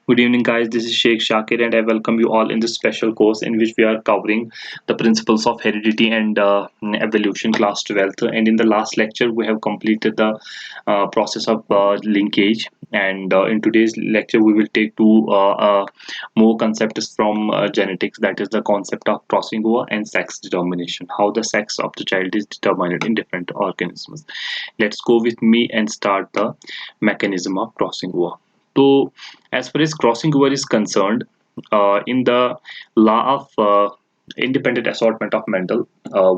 Good evening, guys. This is Sheikh Shakir, and I welcome you all in this special course in which we are covering the principles of heredity and evolution, class 12th. And in the last lecture, we have completed the process of linkage. And in today's lecture, we will take two more concepts from genetics, that is, the concept of crossing over and sex determination, how the sex of the child is determined in different organisms. Let's go with me and start the mechanism of crossing over. So, as far as crossing over is concerned, in the law of independent assortment of Mendel,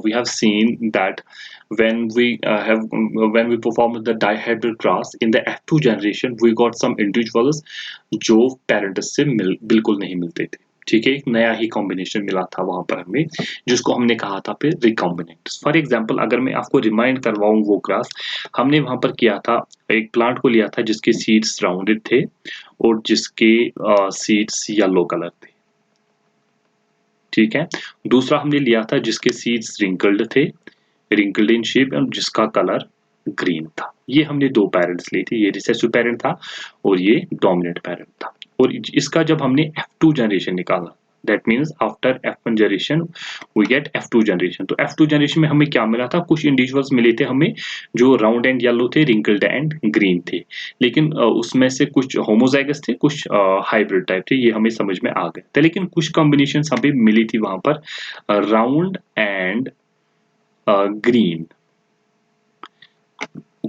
we have seen that when we perform the dihedral cross in the F2 generation, we got some individuals जो parents से बिल्कुल नहीं मिलते थे. ठीक है, एक नया ही कॉम्बिनेशन मिला था वहां पर हमें, जिसको हमने कहा था फिर रिकॉम्बिनेंट. फॉर एग्जांपल, अगर मैं आपको रिमाइंड करवाऊं वो क्लास, हमने वहां पर किया था, एक प्लांट को लिया था जिसके सीड्स राउंडेड थे और जिसके सीड्स येलो कलर थे. ठीक है, दूसरा हमने लिया था जिसके सीड्स रिंकल्ड थे, रिंकल्ड इन शेप, और जिसका कलर ग्रीन था. ये हमने दो पेरेंट्स लिए थे, ये रिसेसिव पेरेंट था और ये डोमिनेंट पेरेंट था. और इसका जब हमने F2 जनरेशन निकाला, that means after F1 generation we get F2 generation. तो F2 जनरेशन में हमें क्या मिला था, कुछ इंडिविजुअल्स मिले थे हमें जो राउंड एंड येलो थे, रिंकल्ड एंड ग्रीन थे. लेकिन उसमें से कुछ होमोजाइगस थे, कुछ हाइब्रिड टाइप थे, ये हमें समझ में आ गए थे. लेकिन कुछ कॉम्बिनेशन हमें मिली थी वहां पर राउंड एंड ग्रीन.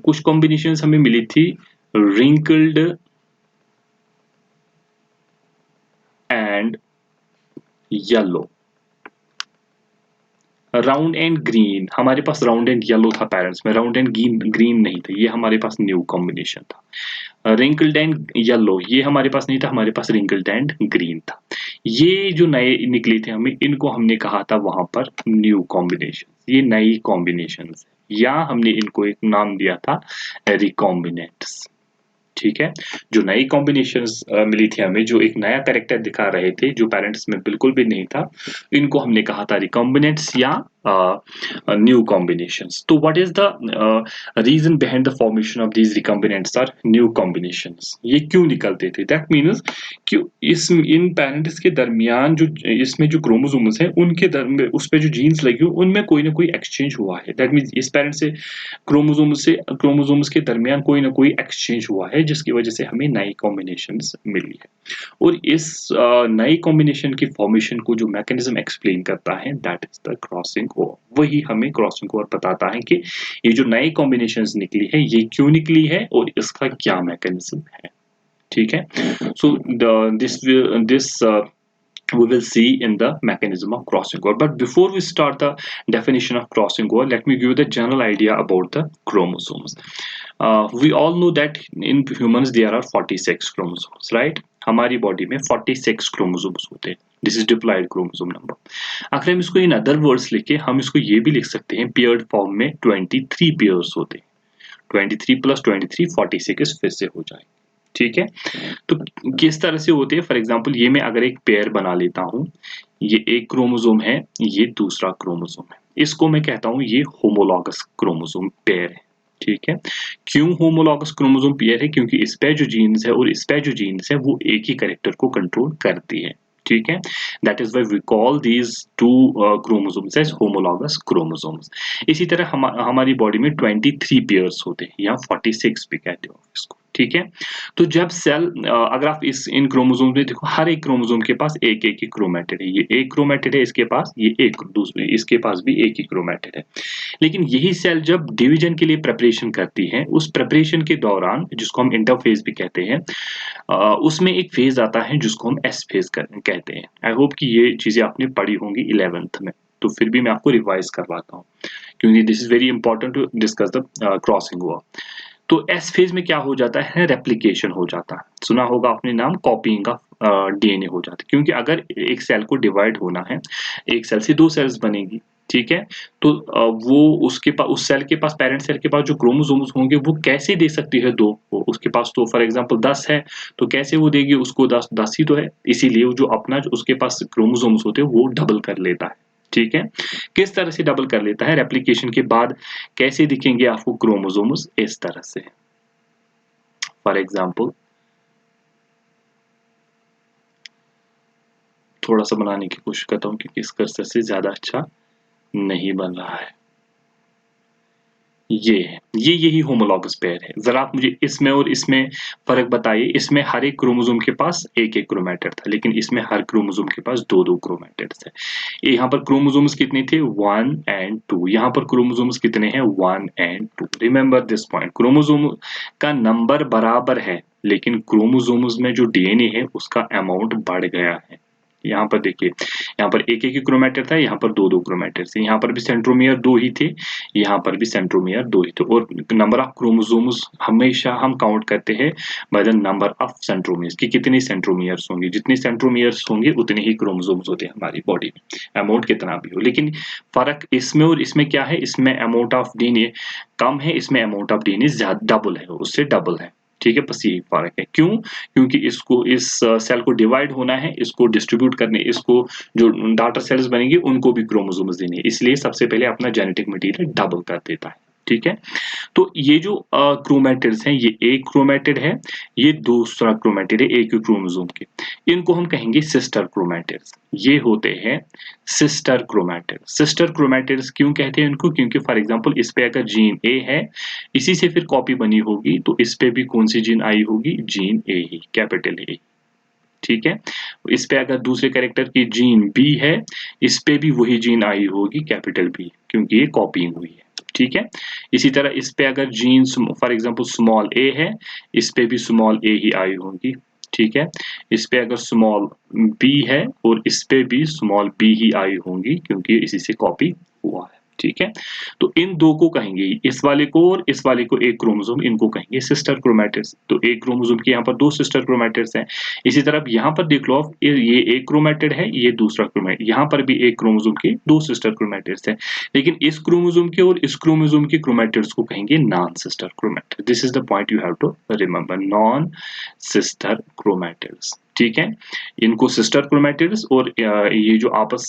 कुछ कॉम्बिनेशंस हमें मिली थी wrinkled and yellow. Round and green, हमारे पास राउंड एंड येलो था पेरेंट्स में, राउंड एंड ग्रीन नहीं था, ये हमारे पास न्यू कॉम्बिनेशन था. रिंकल्ड एंड येलो, ये हमारे पास नहीं था, हमारे पास रिंकल्ड एंड ग्रीन था. ये जो नए निकले थे हमें, इनको हमने कहा था वहां पर न्यू कॉम्बिनेशन. ये नई कॉम्बिनेशन, या हमने इनको एक नाम दिया था रिकॉम्बिनेंट्स. ठीक है, जो नई कॉम्बिनेशंस मिली थी हमें, जो एक नया कैरेक्टर दिखा रहे थे जो पेरेंट्स में बिल्कुल भी नहीं था, इनको हमने कहा था रिकॉम्बिनेंट्स या न्यू कॉम्बिनेशंस. तो what is the reason behind the formation of these recombinants or new combinations. ये क्यों निकलते थे, दैट मीन्स कि इन पेरेंट्स के दरमियान जो इसमें जो क्रोमोसोम्स हैं उनके उस पे जो जीन्स लगी हुई, उनमें कोई ना कोई एक्सचेंज हुआ है. दैट मीन्स इस पेरेंट से क्रोमोसोम्स के दरमियान कोई ना कोई एक्सचेंज हुआ है, जिसकी वजह से हमें नई कॉम्बिनेशंस मिली है. और इस नई कॉम्बिनेशन की फॉर्मेशन को जो मैकेनिज्म एक्सप्लेन करता है, that is the crossing over. वही हमें क्रॉसिंग ओवर बताता है कि ये जो नई कॉम्बिनेशंस निकली है ये क्यों निकली है और इसका क्या मैकेनिज्म है. ठीक है, so this we will see in the mechanism of crossing over. But before we start the definition of crossing over, let me give you the general idea about the chromosomes. We all know that in humans there are 46 chromosomes, right? हमारी body में 46 chromosomes होते हैं. This is diploid chromosome number. अगर हम इसको in other words लिखे, हम इसको ये भी लिख सकते हैं पेयर्ड फॉर्म में 23 पेयर्स होते हैं. 23 प्लस 23 46 फिर से हो जाए. ठीक है, तो किस तरह से होते हैं, फॉर एग्जांपल ये मैं अगर एक पेयर बना लेता हूं, ये एक क्रोमोसोम है, ये दूसरा क्रोमोसोम है, इसको मैं कहता हूं ये होमोलॉगस क्रोमोसोम पेयर है. ठीक है, क्यों होमोलॉगस क्रोमोसोम पेयर है, क्योंकि इस पे जो जीन्स है और इस पे जो जीन्स है वो एक ही कैरेक्टर को कंट्रोल करती है. ठीक है, that is why we call these two chromosomes as homologous chromosomes. इसी तरह हमारी बॉडी में 23 पेयर्स होते हैं या 46 भी कहते हो इसको. ठीक है, तो जब सेल अगर आप इस इन क्रोमोसोम में देखो, हर एक क्रोमोसोम के पास एक एक ही क्रोमेटिड है. ये एक क्रोमेटिड है इसके पास, ये एक दूसरे इसके पास भी एक ही क्रोमेटिड है. लेकिन यही सेल जब डिवीजन के लिए प्रिपरेशन करती है, उस प्रिपरेशन के दौरान जिसको हम इंटरफेज भी कहते हैं, उसमें एक फेज आता है जिसको हम एस फेज कहते हैं. आई होप कि ये चीजें आपने पढ़ी होंगी 11th में, तो फिर भी मैं आपको रिवाइज करवाता हूँ क्योंकि this is very important to discuss the crossing over. तो एस फेज में क्या हो जाता है, रेप्लिकेशन हो जाता है. सुना होगा आपने नाम कॉपीइंग का डीएनए हो जाता है, क्योंकि अगर एक सेल को डिवाइड होना है, एक सेल से दो सेल्स बनेगी. ठीक है, तो वो उसके पास, उस सेल के पास, पेरेंट सेल के पास जो क्रोमोसोम्स होंगे वो कैसे दे सकती है दो. उसके पास तो फॉर एग्जांपल 10 है, तो कैसे वो देगी उसको 10 ही तो है, इसीलिए वो जो अपना जो उसके पास क्रोमोसोम्स होते हैं वो डबल कर लेता है. ठीक है, किस तरह से डबल कर लेता है, रेप्लिकेशन के बाद कैसे दिखेंगे आपको क्रोमोसोम्स, इस तरह से. फॉर एग्जांपल थोड़ा सा बनाने की कोशिश करता हूँ क्योंकि इस कर्सर से ज़्यादा अच्छा नहीं बन रहा है। ये है, ये यही होमोलॉगस पेयर है। ज़रा आप मुझे इसमें और इसमें फ़र्क बताइए। इसमें हर एक क्रोमोसोम के पास एक-एक क्रोमैटिड था, लेकिन इसमें हर क्रोमोसोम के पास 2-2 क्रोमैटिड्स हैं। यहाँ पर क्रोमोसोम्स कितने थे? 1 एंड 2। यहाँ पर क्रोमोसोम्स कितने हैं? 1 and 2। Remember this point. Chromosome का नंबर बराबर है, लेकिन क्रोमोसोम्स में जो डीएनए है उसका अमाउंट बढ़ गया है। यहाँ पर देखिए, यहाँ पर एक-एक ही क्रोमैटिड था, यहाँ पर 2-2 क्रोमैटिड्स हैं। यहाँ पर भी सेंट्रोमियर 2 ही थे, यहाँ पर भी सेंट्रोमियर 2 ही थे। और नंबर ऑफ क्रोमोसोम्स हमेशा हम काउंट करते हैं by the number of centromeres कि कितने सेंट्रोमियर्स होंगे। जितने सेंट्रोमियर्स होंगे उतने ही क्रोमोसोम्स होते हैं हमारी बॉडी में, अमाउंट कितना भी हो। लेकिन फ़र्क इसमें और इसमें क्या है? इसमें अमाउंट ऑफ डीएनए कम है, इसमें अमाउंट ऑफ डीएनए डबल है, उससे डबल है। ठीक है, बस यही फ़र्क है। क्यों? क्योंकि इसको इस सेल को डिवाइड होना है, इसको डिस्ट्रीब्यूट करने, इसको जो डॉटर सेल्स बनेंगे उनको भी क्रोमोसोम्स देने हैं। इसलिए सबसे पहले अपना जेनेटिक मटेरियल डबल कर देता है। ठीक है? तो ये जो क्रोमैटिड्स हैं, ये एक क्रोमैटिड है, ये दूसरा क्रोमैटिड है एक ही क्रोमोसोम के। इनको हम कहेंगे सिस्टर क्रोमैटिड्स। ये होते हैं सिस्टर क्रोमैटिड्स। सिस्टर क्रोमैटिड्स क्यों कहते हैं इनको? क्योंकि फॉर एग्जांपल इस पे अगर जीन ए है, इसी से फिर कॉपी बनी होगी, तो इस पे भी कौन-सी जीन आई होगी? Gene A he, capital A. ठीक है? इस पे अगर दूसरे कैरेक्टर की जीन बी है, इस पे भी वही जीन आई होगी, कैपिटल बी, क्योंकि ये कॉपीइंग हुई है। ठीक है? इसी तरह इस पे अगर जीन फॉर एग्जांपल स्मॉल ए है, इस पे भी स्मॉल ए ही आई होगी। ठीक है? इस पे अगर स्मॉल बी है और इस पे भी स्मॉल बी ही आई होंगी, क्योंकि इसी से कॉपी हुआ है। ठीक है? तो इन दो को कहेंगे, इस वाले को और इस वाले को एक क्रोमोसोम, इनको कहेंगे सिस्टर क्रोमैटिड्स। तो एक क्रोमोसोम के यहाँ पर 2 सिस्टर क्रोमैटिड्स हैं। इसी तरह यहाँ पर देख लो आप, ये एक क्रोमैटिड है, ये दूसरा क्रोमैटिड। यहाँ पर भी एक क्रोमोसोम के 2 सिस्टर क्रोमैटिड्स हैं। लेकिन इस क्रोमोसोम के और इस क्रोमोसोम के क्रोमैटिड्स को कहेंगे non sister chromatid. This is the point you have to remember, non sister chromatids. ठीक है? इनको सिस्टर क्रोमैटिड्स और ये जो आपस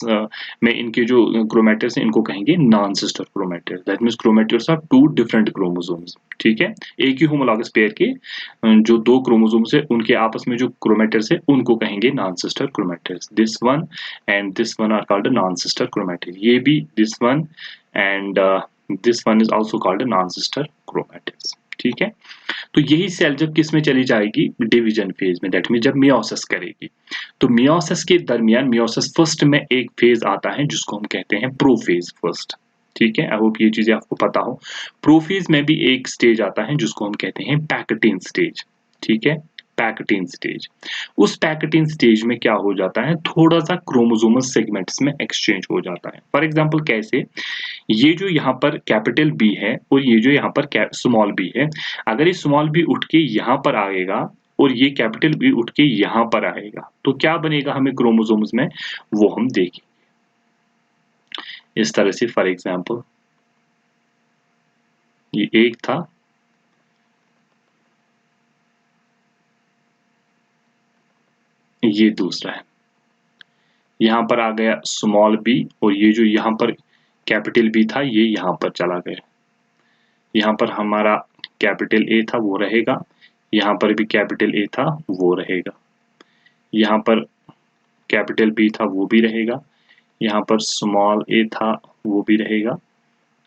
में इनके जो क्रोमैटिड्स हैं, इनको कहेंगे non sister chromatids. That means chromatids are 2 different chromosomes. ठीक है? एक ही होमोलॉगस पेयर के जो 2 क्रोमोसोम्स हैं, उनके आपस में जो क्रोमैटिड्स हैं, उनको कहेंगे non sister chromatids. This one and this one are called non sister chromatid. ये भी this one and this one is also called non sister chromatids. ठीक है? तो यही सेल जब किस में चली जाएगी? डिवीजन फेज में, दैट मीन्स जब मियोसिस करेगी। तो मियोसिस के दरमियान, मियोसिस फर्स्ट में एक फेज आता है जिसको हम कहते हैं प्रोफेज फर्स्ट। ठीक है? आई होप ये चीजें आपको पता हो। प्रोफेज में भी एक स्टेज आता है जिसको हम कहते हैं पैक्टिन स्टेज। ठीक है? Pectin stage. उस पैक्टिन स्टेज में क्या हो जाता है? थोड़ा सा क्रोमोसोमल सेगमेंट्स में एक्सचेंज हो जाता है। फॉर एग्जांपल कैसे? ये जो यहाँ पर कैपिटल बी है और ये जो यहाँ पर स्मॉल बी है, अगर ये स्मॉल बी उठ के यहाँ पर आएगा और ये कैपिटल बी उठ के यहाँ पर आएगा, तो क्या बनेगा हमें क्रोमोसोम्स में, वो हम देखेंगे। इस तरह से फॉर एग्जांपल ये एक था, ये दूसरा है। यहाँ पर आ गया स्मॉल बी और ये जो यहाँ पर कैपिटल बी था, ये यहाँ पर चला गया। यहाँ पर हमारा कैपिटल ए था, वो रहेगा। यहाँ पर भी कैपिटल ए था, वो रहेगा। यहाँ पर कैपिटल बी था, वो भी रहेगा। यहाँ पर स्मॉल ए था, वो भी रहेगा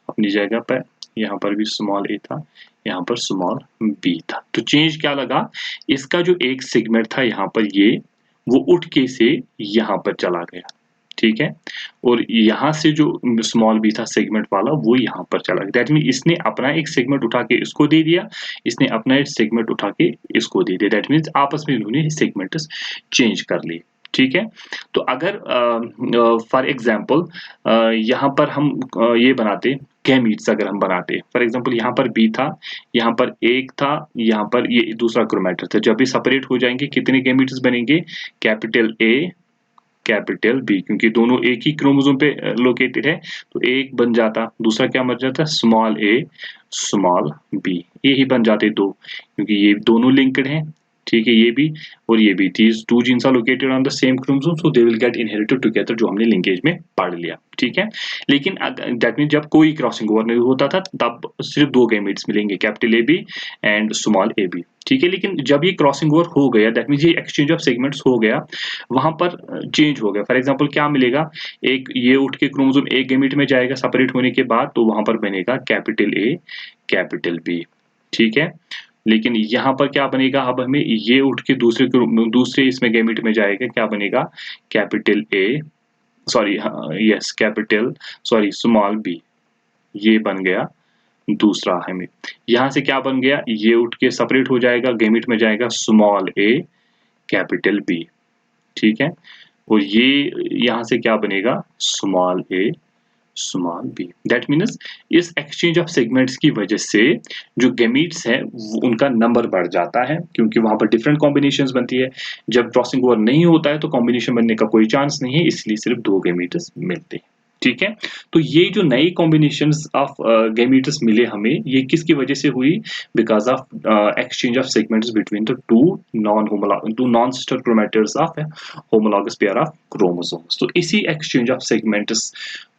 अपनी जगह पर। यहाँ पर भी स्मॉल ए था, यहाँ पर स्मॉल बी था। तो चेंज क्या लगा? इसका जो एक सेगमेंट था यहाँ पर, ये वो उठ के से यहाँ पर चला गया। ठीक है? और यहाँ से जो स्मॉल बी था सेगमेंट वाला, वो यहाँ पर चला गया। दैट मीन इसने अपना एक सेगमेंट उठा के इसको दे दिया, इसने अपना एक सेगमेंट उठा के इसको दे दिया। दैट मीन्स आपस में इन्होंने सेगमेंट्स चेंज कर लिए। ठीक है? तो अगर फॉर एग्जांपल यहाँ पर हम ये बनाते गैमीट्स, अगर हम बनाते फॉर एग्जांपल, यहाँ पर बी था, यहाँ पर एक था, यहाँ पर ये दूसरा क्रोमैटिड था। जब ये सेपरेट हो जाएंगे, कितने गैमीट्स बनेंगे? कैपिटल ए, कैपिटल बी, क्योंकि दोनों एक ही क्रोमोसोम पे लोकेटेड है, तो एक बन जाता, दूसरा क्या बन जाता? Small A, small B. ये ही बन जाते दो, क्योंकि ये दोनों लिंक्ड हैं। ठीक है, ये भी और ये भी, these two genes are located on the same chromosome so they will get inherited together, जो हमने लिंकेज में पढ़ लिया, ठीक है। लेकिन दैट मीन जब कोई क्रॉसिंग ओवर नहीं होता था तब सिर्फ दो गैमेट्स मिलेंगे, capital A B and small A B, ठीक है। लेकिन जब ये क्रॉसिंग ओवर हो गया, दैट मीन ये एक्सचेंज ऑफ सेगमेंट्स हो गया, वहां पर चेंज हो गया। फॉर एग्जांपल क्या मिलेगा, एक ये उठ के क्रोमोसोम एक गैमेट में जाएगा सेपरेट होने के बाद, तो वहां पर बनेगा कैपिटल ए कैपिटल बी, ठीक है। लेकिन यहाँ पर क्या बनेगा, अब हमें ये उठ के दूसरे इसमें गैमेट में जाएगा, क्या बनेगा, capital A sorry yes capital sorry small B, ये बन गया दूसरा। हमें यहाँ से क्या बन गया, ये उठ के सेपरेट हो जाएगा, गैमेट में जाएगा स्मॉल ए कैपिटल बी, ठीक है। और ये यहाँ से क्या बनेगा, small A small B. That means इस एक्सचेंज ऑफ सेगमेंट्स की वजह से जो गैमीट्स है उनका नंबर बढ़ जाता है, क्योंकि वहां पर डिफरेंट कॉम्बिनेशंस बनती है। जब क्रॉसिंग ओवर नहीं होता है तो कॉम्बिनेशन बनने का कोई चांस नहीं है, इसलिए सिर्फ दो गैमीट्स मिलते हैं, ठीक है। तो ये जो नई कॉम्बिनेशंस ऑफ गैमीट्स मिले हमें, ये किसकी वजह से हुई, because of exchange of segments between the to non sister chromatids of homologous pair of chromosomes. तो इसी एक्सचेंज ऑफ सेगमेंट्स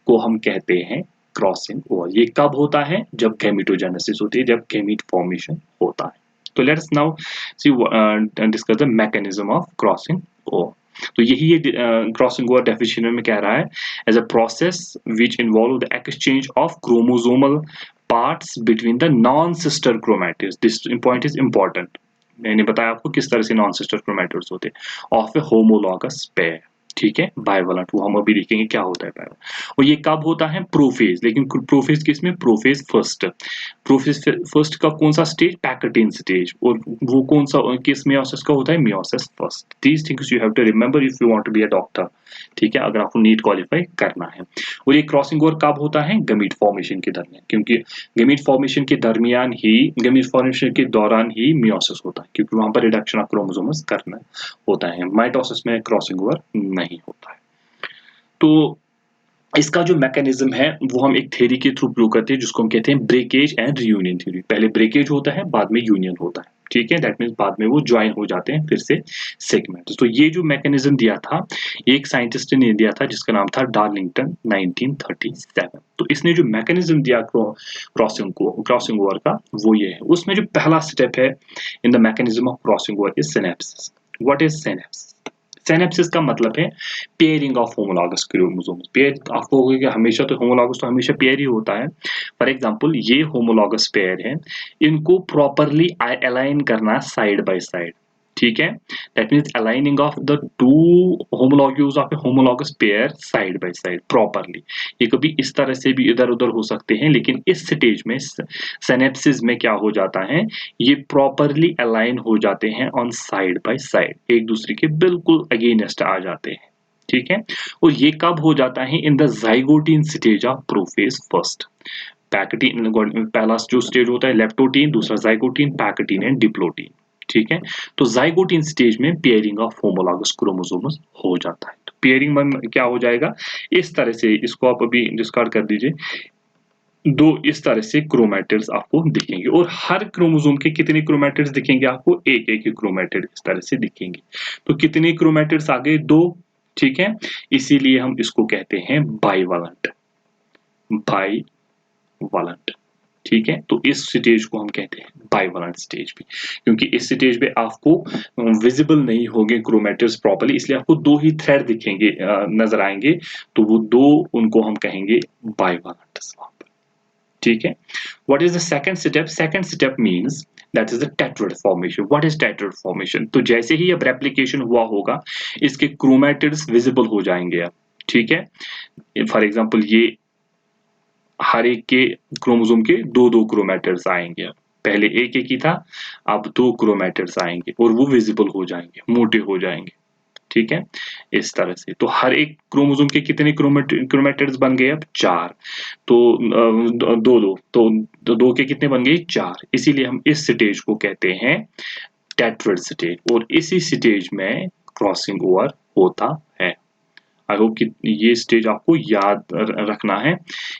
को हम कहते हैं क्रॉसिंग ओवर। ये कब होता है, जब गैमेटोजेनेसिस होती है, जब गैमीट फॉर्मेशन होता है। तो let's now see discuss the mechanism of crossing over. तो यही ये क्रॉसिंग ओवर डेफिनेशन में कह रहा है, as a process which involve the exchange of chromosomal parts between the non sister chromatids. This point is important. मैंने बताया आपको किस तरह से नॉन सिस्टर क्रोमैटिड्स होते हैं ऑफ ए होमोलॉगस पेयर, ठीक है, बाइवलेंट। वो हम अभी देखेंगे क्या होता है बाइवलेंट। और ये कब होता है, प्रोफेज। लेकिन प्रोफेज किसमें, प्रोफेज फर्स्ट। प्रोफेज फर्स्ट का कौन सा स्टेज, पैकेटिन स्टेज। और वो कौन सा किस मियोसिस का होता है, meiosis first. These things you have to remember if you want to be a doctor, ठीक है, अगर आपको नीट क्वालिफाई करना है। और ये क्रॉसिंग ओवर कब होता है, गैमीट फॉर्मेशन के दरमियान, क्योंकि गैमीट फॉर्मेशन के दरमियान ही, गैमीट फॉर्मेशन के दौरान ही मियोसिस होता है, क्योंकि वहां पर रिडक्शन ऑफ क्रोमोसोम्स करना होता है। माइटोसिस में क्रॉसिंग ओवर नहीं होता है। तो इसका जो मैकेनिज्म है वो हम एक थ्योरी के थ्रू प्रूव करते हैं, जिसको हम कहते हैं ब्रेकेज एंड रियूनियन थ्योरी। पहले ब्रेकेज होता है, बाद में यूनियन होता है, ठीक है। दैट मीन्स बाद में वो ज्वाइन हो जाते हैं फिर से सेगमेंट। तो ये जो मैकेनिज्म दिया था, एक साइंटिस्ट ने दिया था जिसका नाम था डार्लिंगटन 1937। तो इसने जो मैकेनिज्म दिया क्रॉसिंग ओवर का, वो ये है। उसमें जो पहला स्टेप है in the mechanism of crossing over is synapses. What is synapses? Synapses का मतलब है pairing of homologous chromosomes. Pair आपको होगा हमेशा, तो होमोलॉगस तो हमेशा पेयर ही होता है। फॉर एग्जांपल ये होमोलॉगस पेयर है, इनको प्रॉपर्ली अलाइन करना साइड बाय साइड, ठीक है। That means aligning of the two homologues of a homologous pair side by side properly. ये कभी इस तरह से भी इधर उधर हो सकते हैं, लेकिन इस स्टेज में सिनेप्सिस में क्या हो जाता है, ये प्रॉपर्ली अलाइन हो जाते हैं ऑन साइड बाय साइड, एक दूसरे के बिल्कुल अगेंस्ट आ जाते हैं, ठीक है। और ये कब हो जाता है, in the zygotene stage of prophase first. Pachytene पहला जो स्टेज होता है लेप्टोटीन, दूसरा ज़ाइगोटीन, पैकेटीन एंड डिप्लोटीन, ठीक है। तो ज़ाइगोटीन स्टेज में पेयरिंग ऑफ होमोलॉगस क्रोमोसोम्स हो जाता है। तो पेयरिंग में क्या हो जाएगा, इस तरह से, इसको आप अभी डिस्कार्ड कर दीजिए। दो इस तरह से क्रोमैटिड्स आपको दिखेंगे, और हर क्रोमोसोम के कितने क्रोमैटिड्स दिखेंगे आपको, एक एक ही क्रोमैटिड इस तरह से दिखेंगे। तो कितने क्रोमैटिड्स आ गए, दो, ठीक है। इसीलिए हम इसको कहते हैं बाइवलेंट, बाइवलेंट, ठीक है। तो इस स्टेज को हम कहते हैं बाइवलेंट स्टेज भी, क्योंकि इस स्टेज पे आपको विजिबल नहीं होंगे क्रोमैटिड्स प्रॉपर्ली, इसलिए आपको दो ही थ्रेड दिखेंगे, नजर आएंगे। तो वो दो, उनको हम कहेंगे बाइवलेंट, ठीक है। What is the second step? Second step means that is the tetrad formation. What is tetrad formation? तो जैसे ही अब रेप्लिकेशन हुआ होगा, इसके क्रोमैटिड्स विजिबल हो जाएंगे अब, ठीक है। फॉर एग्जांपल ये हर एक के क्रोमोसोम के दो दो क्रोमैटिड्स आएंगे। अब पहले एक एक ही था, अब दो क्रोमैटिड्स आएंगे और वो विजिबल हो जाएंगे, मोटे हो जाएंगे, ठीक है, इस तरह से। तो हर एक क्रोमोसोम के कितने क्रोमैटिड्स बन गए, अब चार। तो दो दो तो दो के कितने बन गए, चार। इसीलिए हम इस स्टेज को कहते हैं टेट्राड स्टेज, और इसी स्टेज में क्रॉसिंग ओवर होता है। आई होप कि ये स्टेज आपको याद रखना है,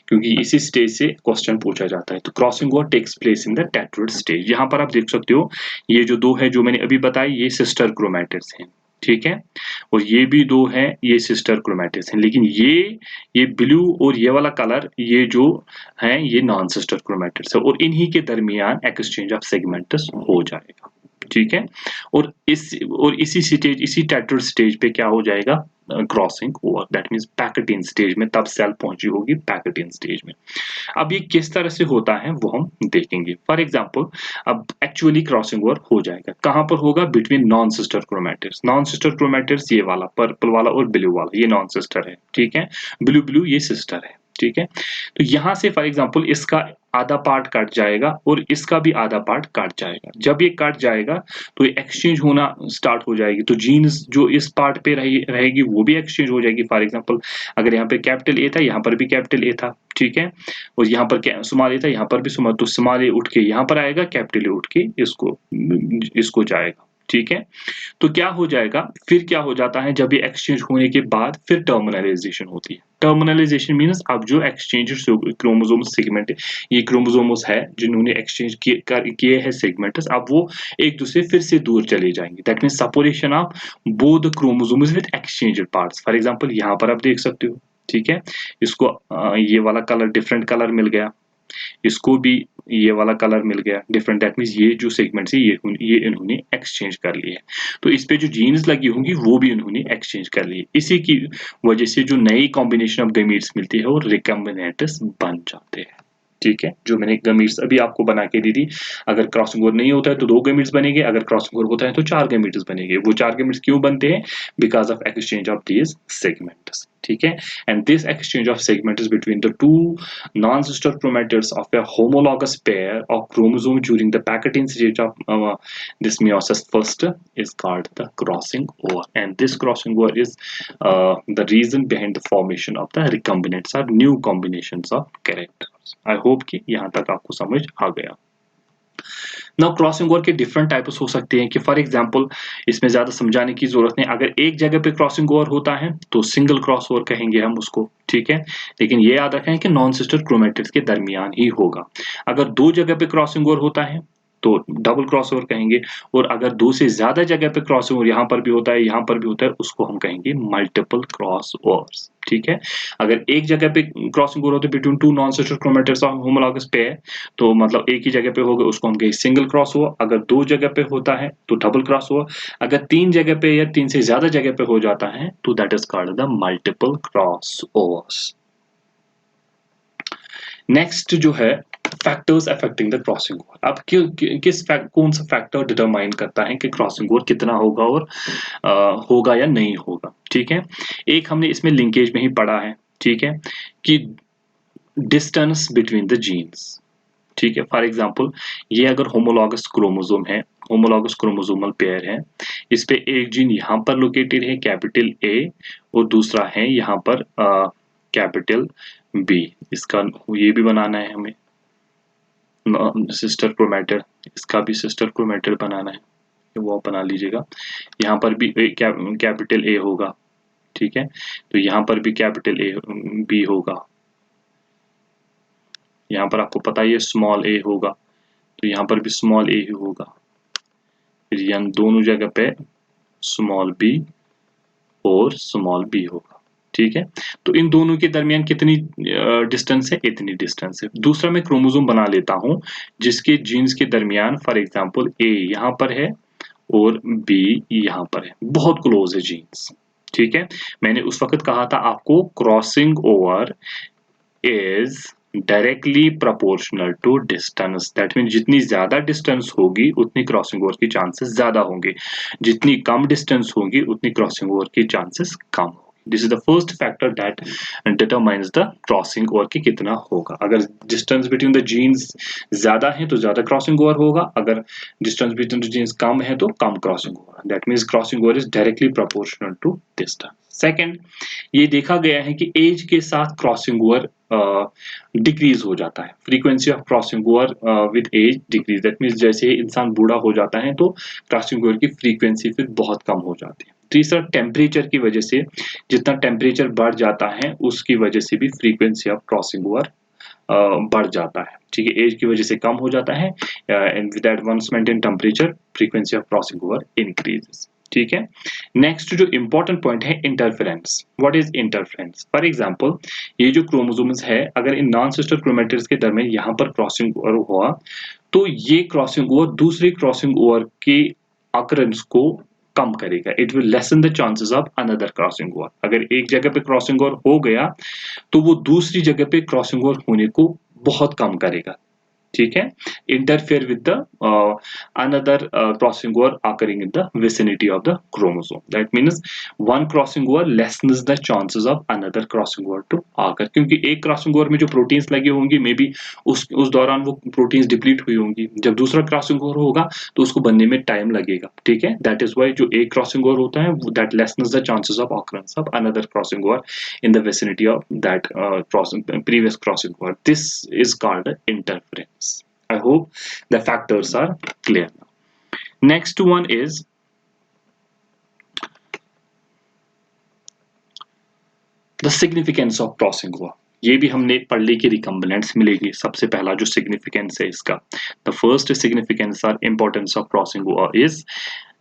क्योंकि इसी स्टेज से क्वेश्चन पूछा जाता है। तो crossing over takes place in the tetrad stage. यहाँ पर आप देख सकते हो ये जो दो है जो मैंने अभी बताई, ये सिस्टर क्रोमैटिड्स हैं, ठीक है, और ये भी दो हैं, ये सिस्टर क्रोमैटिड्स हैं, लेकिन ये ब्लू और ये वाला कलर ये जो है ये नॉन सिस्टर क्रोमैटिड्स है, और इन्हीं के दरमियान एक्सचेंज ऑफ सेगमेंट्स हो जाएगा, ठीक है। और इसी स्टेज, इसी टेट्राइड स्टेज पे क्या हो जाएगा, crossing over, that means pachytene stage में, तब सेल पहुंची होगी पैकेटिन स्टेज में। अब ये किस तरह से होता है वो हम देखेंगे। फॉर एग्जांपल, अब एक्चुअली क्रॉसिंग ओवर हो जाएगा, कहां पर होगा, between non sister chromatids. Non sister chromatids ये वाला पर्पल वाला और ब्लू वाला, ये नॉन सिस्टर है, ठीक है, ब्लू ब्लू ये सिस्टर है, ठीक है। तो यहां से फॉर एग्जांपल इसका आधा पार्ट कट जाएगा और इसका भी आधा पार्ट कट जाएगा। जब ये कट जाएगा तो ये एक्सचेंज होना स्टार्ट हो जाएगी, तो जीन्स जो इस पार्ट पे रहेगी वो भी एक्सचेंज हो जाएगी। फॉर एग्जांपल, अगर यहाँ पे कैपिटल ए था, यहाँ पर भी कैपिटल ए था, ठीक है, और यहाँ पर स्मॉल ए था, यहाँ पर भी स्मॉल, तो स्मॉल ए उठ के यहाँ पर आएगा, कैपिटल ए उठ के इसको जाएगा, ठीक है। तो क्या हो जाएगा, फिर क्या हो जाता है, जब ये एक्सचेंज होने के बाद फिर टर्मिनलाइजेशन होती है। टर्मिनलाइजेशन मीन्स अब जो एक्सचेंज क्रोमोसोम सेगमेंट, ये क्रोमोसोम्स है जिन्होंने एक्सचेंज किए हैं सेगमेंट्स, अब वो एक दूसरे फिर से दूर चले जाएंगे। That means separation of both chromosomes with exchanged parts. For example यहाँ पर आप देख सकते हो, ठीक है, इसको ये वाला कलर डिफरेंट कलर मिल गया, इसको भी ये वाला कलर मिल गया डिफरेंट, दैट मींस ये जो सेगमेंट्स है ये इन्होंने एक्सचेंज कर लिए। तो इस पे जो जीन्स लगी होंगी वो भी इन्होंने एक्सचेंज कर लिए। इसी की वजह से जो नई कॉम्बिनेशन ऑफ गमीट्स मिलती है वो रिकॉम्बिनेंट्स बन जाते हैं, ठीक है। जो मैंने गमीट्स अभी आपको बना के दी थी, अगर क्रॉसिंग ओवर नहीं होता है तो 2 गमीट्स बनेंगे, अगर क्रॉसिंग ओवर होता है तो 4 गमीट्स बनेंगे। वो 4 गमीट्स क्यों बनते हैं, because of exchange of these segments, ठीक है। And this exchange of segments between the to non-sister chromatids of a homologous pair of chromosomes during the Packettine stage of this meiosis first is called the crossing over, and this crossing over is the reason behind the formation of the recombinants or new combinations of characters. I hope कि यहाँ तक आपको समझ आ गया। Now crossing over के different types हो सकते हैं कि फॉर एग्जांपल, इसमें ज्यादा समझाने की जरूरत नहीं, अगर एक जगह पे क्रॉसिंग ओवर होता है तो सिंगल क्रॉस ओवर कहेंगे हम उसको, ठीक है। लेकिन ये याद रखें कि नॉन सिस्टर क्रोमैटिड्स के दरमियान ही होगा। अगर 2 जगह पे क्रॉसिंग ओवर होता है तो डबल क्रॉसओवर कहेंगे, और अगर 2 से ज्यादा जगह पे क्रॉसओवर, यहाँ पर भी होता है, यहाँ पर भी होता है, उसको हम कहेंगे मल्टीपल क्रॉसओवर्स, ठीक है। अगर एक जगह पे क्रॉसिंग ओवर होता है between 2 non sister chromatids of homologous pair, तो मतलब एक ही जगह पे होगा, उसको हम कहेंगे सिंगल क्रॉसओवर। अगर 2 जगह पे होता है तो डबल क्रॉसओवर। अगर 3 जगह पे या 3 से ज्यादा जगह पे हो जाता है तो that is called the multiple crossovers. Next जो है factors affecting the crossing over. अब कौन सा फैक्टर डिटरमाइन करता है कि क्रॉसिंग ओवर कितना होगा और होगा या नहीं होगा, ठीक है। एक हमने इसमें लिंकेज में ही पढ़ा है, ठीक है, कि डिस्टेंस बिटवीन द जीन्स, ठीक है। फॉर एग्जांपल, ये अगर होमोलॉगस क्रोमोसोम है, होमोलॉगस क्रोमोसोमल पेयर है, इस पे एक जीन यहाँ पर लोकेटेड है कैपिटल ए और दूसरा है यहाँ पर कैपिटल बी। इसका ये भी बनाना है हमें सिस्टर क्रोमैटिड, इसका भी सिस्टर क्रोमैटिड बनाना है, वो बना लीजिएगा। यहाँ पर भी कैपिटल ए होगा, ठीक है, तो यहाँ पर भी कैपिटल ए बी होगा। यहाँ पर आपको पता ही है स्मॉल ए होगा, तो यहाँ पर भी स्मॉल ए ही होगा। फिर यहाँ दोनों जगह पे स्मॉल बी और स्मॉल बी होगा, ठीक है। तो इन दोनों के दरमियान कितनी डिस्टेंस है, इतनी डिस्टेंस है। दूसरा मैं क्रोमोसोम बना लेता हूं जिसके जीन्स के दरमियान फॉर एग्जांपल ए यहाँ पर है और बी यहाँ पर है, बहुत क्लोज है जीन्स, ठीक है। मैंने उस वक्त कहा था आपको crossing over is directly proportional to distance. That mean जितनी ज्यादा डिस्टेंस होगी उतनी क्रॉसिंग ओवर की चांसेस ज्यादा होंगे, जितनी कम डिस्टेंस होगी उतनी क्रॉसिंग ओवर की चांसेस कम होंगे। This is the first factor that determines the crossing over की कितना होगा। अगर डिस्टेंस बिटवीन द जीन्स ज्यादा है तो ज्यादा क्रॉसिंग ओवर होगा, अगर डिस्टेंस बिटवीन द जीन्स कम है तो कम crossing over. That means crossing over is directly proportional to distance. Second, ये देखा गया है कि एज के साथ क्रॉसिंग ओवर डिक्रीज हो जाता है, frequency of crossing over with age decrease. That means जैसे इंसान बूढ़ा हो जाता है तो क्रॉसिंग ओवर की फ्रीक्वेंसी फिर बहुत कम हो जाती है। तीसरा टेम्परेचर की वजह से, जितना टेम्परेचर बढ़ जाता है उसकी वजह से भी फ्रीक्वेंसी ऑफ क्रॉसिंग ओवर बढ़ जाता है, ठीक है। एज की वजह से कम हो जाता है, and with advancement in temperature frequency of crossing over increases, ठीक है। नेक्स्ट जो इंपॉर्टेंट पॉइंट है interference. What is interference? For example, ये जो क्रोमोसोम्स है, अगर इन नॉन सिस्टर क्रोमैटिड्स के दरमियान यहाँ पर क्रॉसिंग ओवर हुआ, तो ये क्रॉसिंग ओवर दूसरी क्रॉसिंग ओवर की अकरेंस को कम करेगा। It will lesson the chances of another crossing over. अगर एक जगह पे क्रॉसिंग ओवर हो गया तो वो दूसरी जगह पे क्रॉसिंग ओवर होने को बहुत कम करेगा, ठीक है। Interfere with the another crossing over occurring in the vicinity of the chromosome. That means one crossing over lessens the chances of another crossing over to occur. क्योंकि एक क्रॉसिंग ओवर में जो प्रोटीन्स लगी होंगी, मे बी उस दौरान वो proteins deplete हुई होंगी, जब दूसरा क्रॉसिंग ओवर होगा तो उसको बनने में टाइम लगेगा, ठीक है। दैट इज वाई जो एक क्रॉसिंग ओवर होता है that lessons the chances of occurrence of another crossing over in the vicinity of that previous crossing over. This is called interference. I hope the factors are clear now. Next one is the significance of crossing over. ये भी हमने पढ़ ली कि रिकम्बिनेंट्स मिलेगी। सबसे पहला जो significance है इसका, द फर्स्ट सिग्निफिकेंस और importance of crossing over is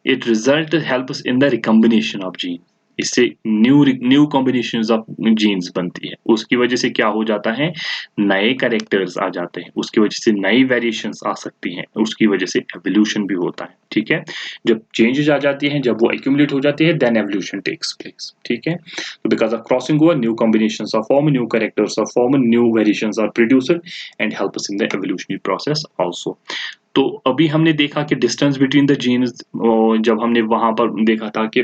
it result helps in the recombination of gene. इससे न्यू कॉम्बिनेशंस ऑफ जीन्स बनती है, उसकी वजह से क्या हो जाता है, नए कैरेक्टर्स आ जाते हैं, उसकी वजह से नई वेरिएशंस आ सकती हैं, उसकी वजह से एवोल्यूशन भी होता है, ठीक है। जब चेंजेस आ जाती हैं, जब वो एक्यूमुलेट हो जाती है, देन एवोल्यूशन टेक्स प्लेस, ठीक है। तो because of crossing over new combinations are form, new characters are form, new variations are produced and help us in the evolutionary process also. तो अभी हमने देखा कि डिस्टेंस बिटवीन द जीन्स, जब हमने वहां पर देखा था कि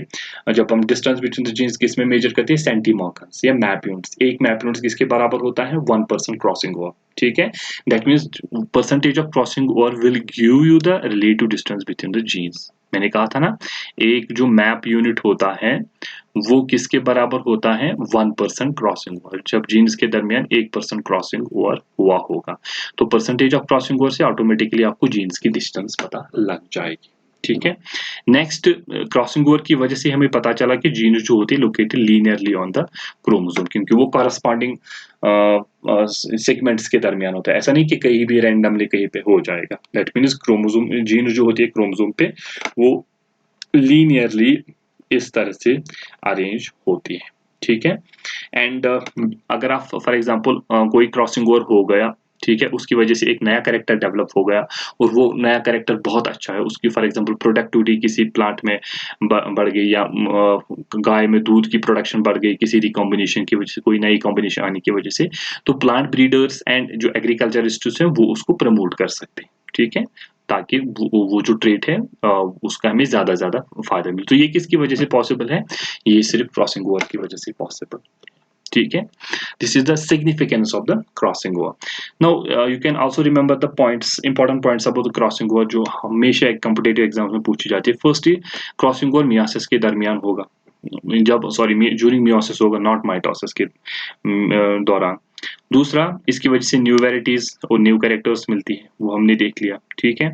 जब हम डिस्टेंस बिटवीन द जीन्स किस में मेजर करते हैं, सेंटीमॉर्गन्स या मैप यूनिट्स। एक मैप यूनिट्स किसके बराबर होता है, 1% क्रॉसिंग ओवर, ठीक है। That means percentage of crossing over will give you the relative distance between the genes. मैंने कहा था ना, एक जो मैप यूनिट होता है वो किसके बराबर होता है, 1% क्रॉसिंग ओवर। जब जीन्स के दरमियान 1% क्रॉसिंग ओवर हुआ होगा, तो परसेंटेज ऑफ क्रॉसिंग ओवर से ऑटोमेटिकली आपको जीन्स की डिस्टेंस पता लग जाएगी, ठीक है। नेक्स्ट, क्रॉसिंग ओवर की वजह से हमें पता चला कि जीन्स जो होती है located linearly on the chromosome, क्योंकि वो कॉरस्पॉन्डिंग सेगमेंट्स के दरमियान होता है। ऐसा नहीं कि कहीं भी रैंडमली कहीं पे हो जाएगा। दैट मीन्स क्रोमोसोम जीन्स जो होती है क्रोमोसोम पे वो लीनियरली इस तरह से अरेंज होती है, ठीक है। एंड अगर आप फॉर एग्जांपल कोई क्रॉसिंग ओवर हो गया, ठीक है, उसकी वजह से एक नया कैरेक्टर डेवलप हो गया और वो नया कैरेक्टर बहुत अच्छा है, उसकी फॉर एग्जांपल प्रोडक्टिविटी किसी प्लांट में बढ़ गई, या गाय में दूध की प्रोडक्शन बढ़ गई किसी रिकॉम्बिनेशन की वजह से, कोई नई कॉम्बिनेशन आने की वजह से, तो प्लांट ब्रीडर्स एंड जो एग्रीकल्चरिस्ट्स हैं वो उसको प्रमोट कर सकते हैं, ठीक है, ताकि वो जो ट्रेट है उसका हमें ज्यादा ज्यादा फायदा मिले। तो ये किसकी वजह से पॉसिबल है, ये सिर्फ क्रॉसिंग ओवर की वजह से पॉसिबल, ठीक है। This is the significance of the crossing over. Now you can also remember the points, important points about the crossing over जो हमेशा एक कॉम्पिटिटिव एग्जाम में पूछी जाती है। फर्स्ट, क्रॉसिंग ओवर मियोसिस के दरमियान होगा, जब सॉरी ज्यूरिंग मियोसिस होगा, नॉट माइटोसिस के दौरान। दूसरा, इसकी वजह से न्यू वेराइटीज और न्यू कैरेक्टर्स मिलती है, वो हमने देख लिया, ठीक है।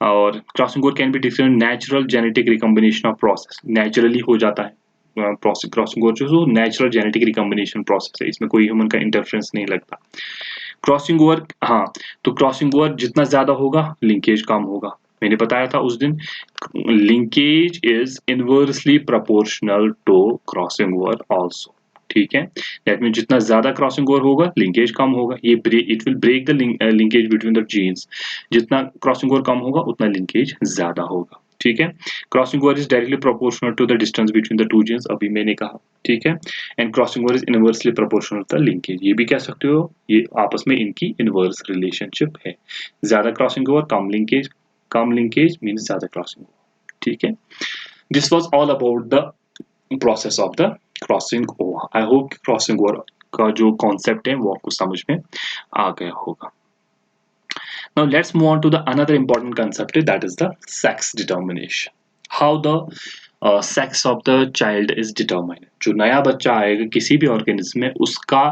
और crossing over can be different natural genetic recombination of process, naturally हो जाता है क्रॉसिंग ओवर जो नेचुरल जेनेटिक रिकॉम्बिनेशन प्रोसेस है, इसमें कोई ह्यूमन का इंटरफेरेंस नहीं लगता। क्रॉसिंग ओवर, हाँ, तो क्रॉसिंग ओवर जितना ज्यादा होगा लिंकेज कम होगा। मैंने बताया था उस दिन, linkage is inversely proportional to crossing over also, ठीक है। दैट मीन जितना ज्यादा क्रॉसिंग ओवर होगा लिंकेज कम होगा, ये it will break the linkage between the genes. जितना क्रॉसिंग ओवर कम होगा उतना लिंकेज ज्यादा होगा, ठीक है। Crossing over is directly proportional to the distance between the two genes, अभी मैंने कहा, ठीक है। And crossing over is inversely proportional to the linkage, ये भी कह सकते हो, ये आपस में इनकी इनवर्स रिलेशनशिप है। ज्यादा क्रॉसिंग ओवर कम लिंकेज मींस ज्यादा क्रॉसिंग ओवर, ठीक है। This was all about the process of the crossing over. I hope crossing over का जो कॉन्सेप्ट है वो आपको समझ में आ गया होगा। Now let's move on to the another important concept, that is the sex determination. How the sex of the child is determined. जो नया बच्चा आएगा किसी भी ऑर्गेनिज्म में, उसका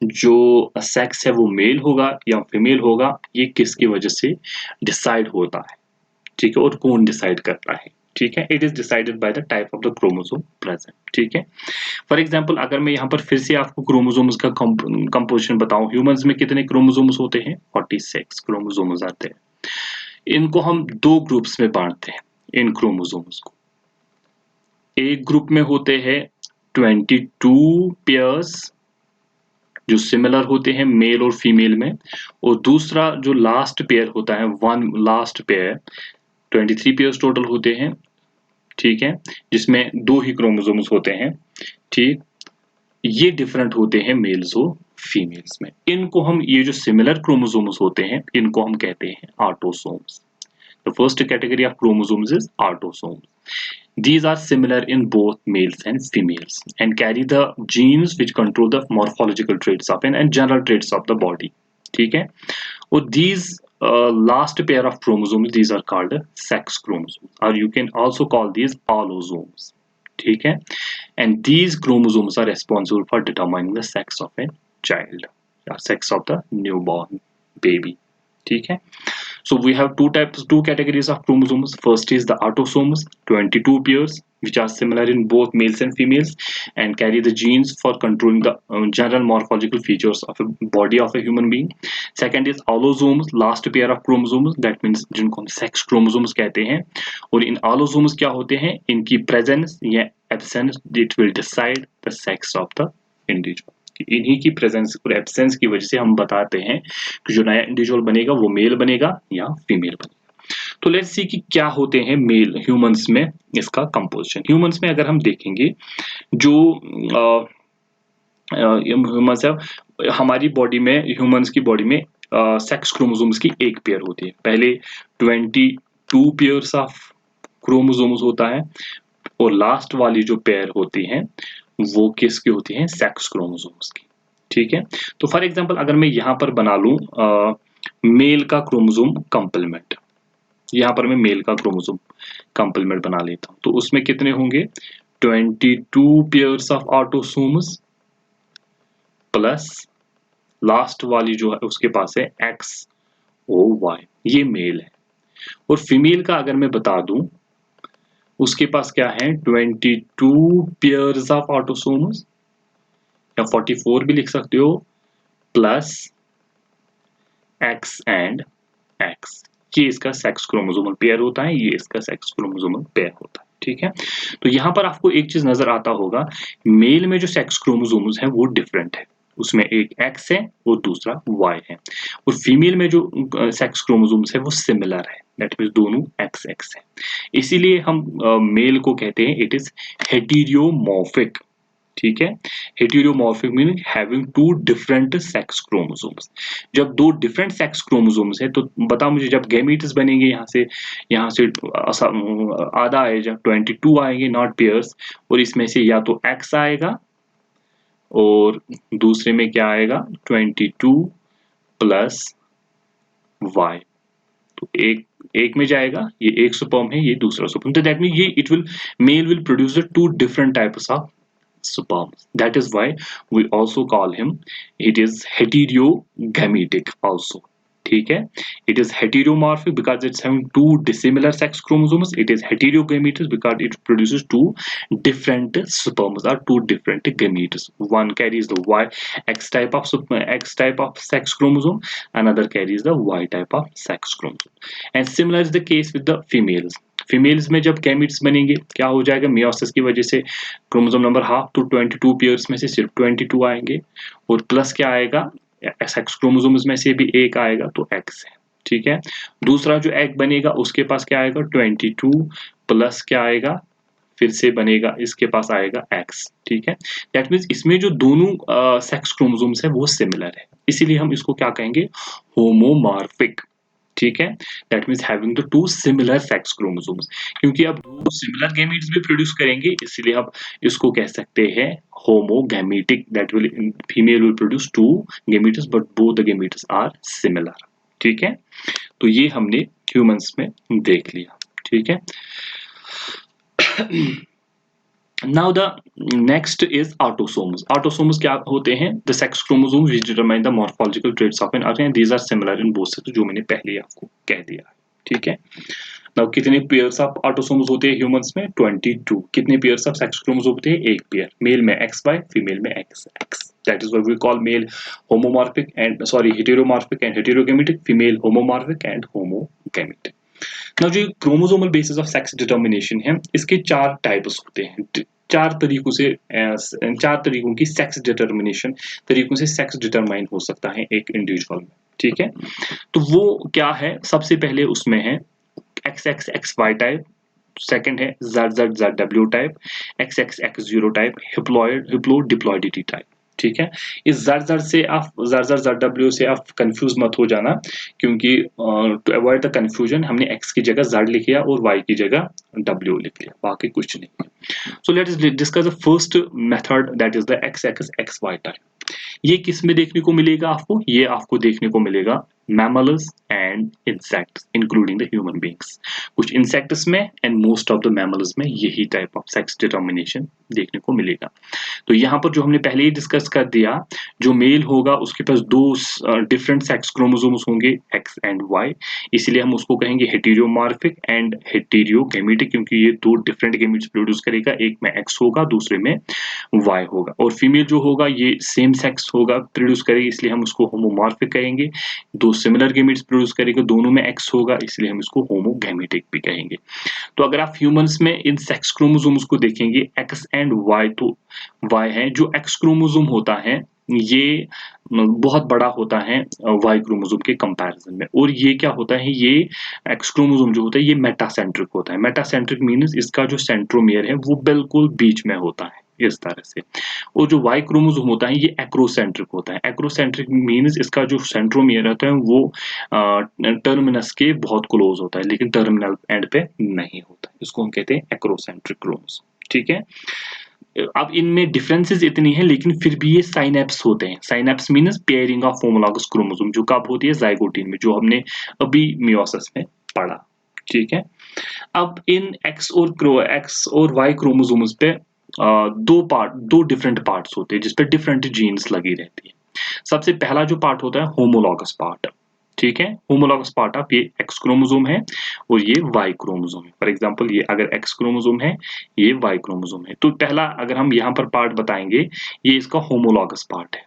जो सेक्स है वो मेल होगा या फीमेल होगा, ये किसकी वजह से डिसाइड होता है, ठीक है, और कौन डिसाइड करता है, ठीक है, it is decided by the type of the chromosome present. ठीक है, फॉर एग्जांपल अगर मैं यहाँ पर फिर से आपको क्रोमोसोम्स का कंपोजिशन बताऊं, ह्यूमंस में कितने क्रोमोसोम्स होते हैं? 46 क्रोमोसोम्स आते हैं। इनको हम दो ग्रुप्स में बांटते हैं इन क्रोमोसोम्स को। एक ग्रुप में होते हैं 22 पेयर्स जो सिमिलर होते हैं मेल और फीमेल में, और दूसरा जो लास्ट पेयर होता है, one last pair, 23 pairs total होते हैं। ठीक है, जिसमें दो ही क्रोमोसोम्स होते हैं। ठीक, ये डिफरेंट होते हैं मेल्स और फीमेल्स में। इनको हम, ये जो सिमिलर क्रोमोसोम्स होते हैं, इनको हम कहते हैं autosomes. The first category of chromosomes is autosomes. These are similar in both males and females and carry the genes which control the morphological traits of and general traits of the body. ठीक है, और these last pair of chromosomes, these are called sex chromosomes, or you can also call these allosomes. ठीक है, and these chromosomes are responsible for determining the sex of a child or sex of the newborn baby. ठीक है, so we have two categories of chromosomes. First is the autosomes, 22 pairs, which are similar in both males and females and carry the genes for controlling the general morphological features of a body of a human being. Second is allosomes, last pair of chromosomes, that means जिनको हम sex chromosomes कहते हैं। और इन allosomes क्या होते हैं? इनकी presence या absence, it will decide the sex of the individual. इन्हीं की प्रेजेंस और एब्सेंस की वजह से हम बताते हैं कि जो नया इंडिविजुअल बनेगा वो मेल बनेगा या फीमेल बनेगा। तो लेट्स सी कि क्या होते हैं मेल ह्यूमंस में, इसका कंपोजिशन। ह्यूमंस में अगर हम देखेंगे, जो ह्यूमंस है, हमारी बॉडी में, ह्यूमंस की बॉडी में सेक्स क्रोमोसोम्स की एक पेयर होती है। पहले 22 पेयर्स ऑफ क्रोमोसोम्स होता है, और लास्ट वाली जो पेयर होती है वो किसकी होती है? सेक्स क्रोमोसोम्स की। ठीक है, तो फॉर एग्जांपल अगर मैं यहाँ पर बना लूं मेल का क्रोमोसोम कंप्लीमेंट, यहाँ पर मैं मेल का क्रोमोसोम कंप्लीमेंट बना लेता हूं, तो उसमें कितने होंगे? 22 pairs of autosomes plus last वाली जो है उसके पास है XOY, ये मेल है। और फीमेल का अगर मैं बता दूं, उसके पास क्या है? 22 पेयर्स ऑफ ऑटोसोम्स, या 44 भी लिख सकते हो, प्लस X एंड X। ये इसका सेक्स क्रोमोसोमल पेयर होता है, ये इसका सेक्स क्रोमोसोमल पेयर होता है। ठीक है, तो यहाँ पर आपको एक चीज नजर आता होगा, मेल में जो सेक्स क्रोमोसोम्स है वो डिफरेंट है, उसमें एक X है और दूसरा Y है। और फीमेल में जो सेक्स क्रोमोसोम्स है वो सिमिलर है, दैट मींस दोनों XX है। इसीलिए हम मेल को कहते हैं इट इज हेटेरोमॉर्फिक। ठीक है, heteromorphic meaning having two different sex chromosomes. जब दो डिफरेंट सेक्स क्रोमोसोम्स है, तो बता मुझे, जब गैमीट्स बनेंगे यहाँ से आधा आए, जब 22 आएंगे नॉट पेयर्स, और इसमें से या तो X आएगा और दूसरे में क्या आएगा? 22 प्लस Y। तो एक में जाएगा, ये एक स्पर्म है, ये दूसरा स्पर्म, तो दैट मीन ये it will, male will produce the two different types of sperms. That is why we also call him, it is heterogametic also. ठीक है, it is heteromorphic because it's having two dissimilar sex chromosomes. It is heterogametous because it produces two different sperms or two different gametes. One carries the X type of sex chromosome, another carries the Y type of sex chromosome. And similar is the case with the females. Females में जब gametes बनेंगे, क्या हो जाएगा? Meiosis की वजह से chromosome number half, तो 22 पेयर्स में से सिर्फ 22 आएंगे, और प्लस क्या आएगा? सेक्स क्रोमोसोम्स में से भी एक आएगा, तो X है। ठीक है, दूसरा जो एग बनेगा उसके पास क्या आएगा? 22 प्लस क्या आएगा? फिर से बनेगा, इसके पास आएगा X। ठीक है, दैट मीन्स इसमें जो दोनों सेक्स क्रोमोसोम्स है वो सिमिलर है, इसीलिए हम इसको क्या कहेंगे? होमोमॉर्फिक। ठीक है, that means having the two similar sex chromosomes. क्योंकि अब दो सिमिलर गैमीट्स भी प्रोड्यूस करेंगे, इसलिए हम इसको कह सकते हैं homogametic, that will, female will produce two gametes but both the gametes are similar. ठीक है, तो ये हमने ह्यूमंस में देख लिया। ठीक है, now the next is autosomes. Autosomes क्या होते हैं? The sex chromosomes which determine the morphological traits of an organism, and these are similar in both sexes, जो मैंने पहले आपको कह दिया। ठीक है। नाउ कितने पेयर्स ऑफ ऑटोसोम्स होते हैं ह्यूमंस में? 22। कितने पेयर्स ऑफ सेक्स क्रोमोसोम होते हैं? एक पेयर। मेल में XY, फीमेल में XX। That is what we call male homomorphic and heteromorphic and heterogametic, female homomorphic and homogametic. Now जो chromosomal basis of sex determination है, इसके 4 टाइप्स होते हैं। 4 तरीकों से 4 तरीकों की सेक्स डिटर्मिनेशन तरीकों से सेक्स डिटरमाइन हो सकता है एक इंडिविजुअल में, ठीक है। तो वो क्या है? सबसे पहले उसमें है XXXY टाइप, सेकंड है ZZZW type, XXX0 type, haplodiploidity type, ठीक है। इस ZZZW से आप कंफ्यूज मत हो जाना, क्योंकि टू अवॉइड द कंफ्यूजन हमने X की जगह Z लिख लिया और Y की जगह W लिख लिया, बाकी कुछ नहीं है। So let us discuss the first method, that is the XXXY type. ये किस में देखने को मिलेगा आपको? ये आपको देखने को मिलेगा mammals and insects including the human beings। कुछ इंसेक्ट्स में and most of the mammals में यही टाइप ऑफ सेक्स डिटर्मिनेशन देखने को मिलेगा। तो यहाँ पर जो हमने पहले ही डिस्कस कर दिया, जो मेल होगा उसके पास 2 डिफरेंट सेक्स क्रोमोसोम्स होंगे X एंड Y, इसलिए हम उसको कहेंगे हेटेरोमॉर्फिक एंड हेटेरोगैमेटिक, क्योंकि ये 2 डिफरेंट गैमेट्स प्रोड्यूस करेगा, एक में X होगा दूसरे में Y होगा। और फीमेल जो होगा ये सेम सेक्स होगा प्रोड्यूस करेगी, इसलिए हम उसको होमोमॉर्फिक कहेंगे। 2 सिमिलर गैमेट्स प्रोड्यूस करेगा, दोनों में X होगा, इसलिए हम इसको होमोगैमेटिक भी कहेंगे। तो अगर आप ह्यूमंस में इन सेक्स क्रोमोसोम्स को देखेंगे X एंड Y, तो Y है जो X क्रोमोसोम होता है ये बहुत बड़ा होता है Y क्रोमोसोम के कंपैरिजन में। और ये क्या होता है, ये X क्रोमोसोम जो होता है ये मेटासेंट्रिक होता है। मेटासेंट्रिक मीन्स इसका जो सेंट्रोमियर है वो बिल्कुल बीच में होता है इस तरह से। और जो Y क्रोमोसोम होता है ये एक्रोसेंट्रिक होता है। एक्रोसेंट्रिक मीन्स इसका जो सेंट्रोमियर होता है वो टर्मिनस के बहुत क्लोज होता है, लेकिन टर्मिनल एंड पे नहीं होता है। इसको हम कहते हैं एक्रोसेंट्रिक क्रोमोसोम, ठीक है। अब इनमें डिफरेंसेस इतनी है, लेकिन फिर भी ये साइनेप्स होते हैं। Synapse means pairing of homologous chromosome, जो कब होती है? जाइगोटीन में, जो हमने अभी मियोसिस में पढ़ा, ठीक है। अब इन X और Y क्रोमोसोम्स पे दो डिफरेंट पार्ट्स होते हैं जिसपे डिफरेंट जीन्स लगी रहती है। सबसे पहला जो पार्ट होता है होमोलॉगस पार्ट, ठीक है। होमोलॉगस पार्ट ऑफ ये X क्रोमोसोम है और ये Y क्रोमोसोम है। फॉर एग्जांपल ये अगर X क्रोमोसोम है, ये Y क्रोमोसोम है, तो पहला अगर हम यहाँ पर पार्ट बताएंगे, ये इसका होमोलॉगस पार्ट है,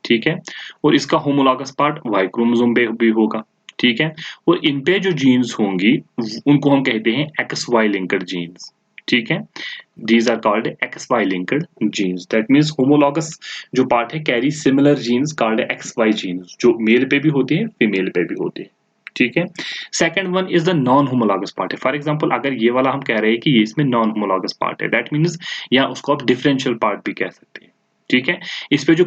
ठीक है। और इसका होमोलॉगस पार्ट Y क्रोमोसोम पे भी होगा, ठीक है। और इन पे जो जीन्स होंगी उनको हम कहते हैं XY लिंक्ड जीन्स, ठीक है। These are called XY linked genes. That means homologous जो पार्ट है carry similar genes called XY genes, जो मेल पे भी होती है फीमेल पे भी होती है, ठीक है। Second one is the non homologous part है। फॉर एग्जांपल अगर ये वाला हम कह रहे हैं कि ये इसमें नॉन होमोलॉगस पार्ट है, दैट मीन्स या उसको आप डिफरेंशियल पार्ट भी कह सकते हैं, ठीक है। इस पे जो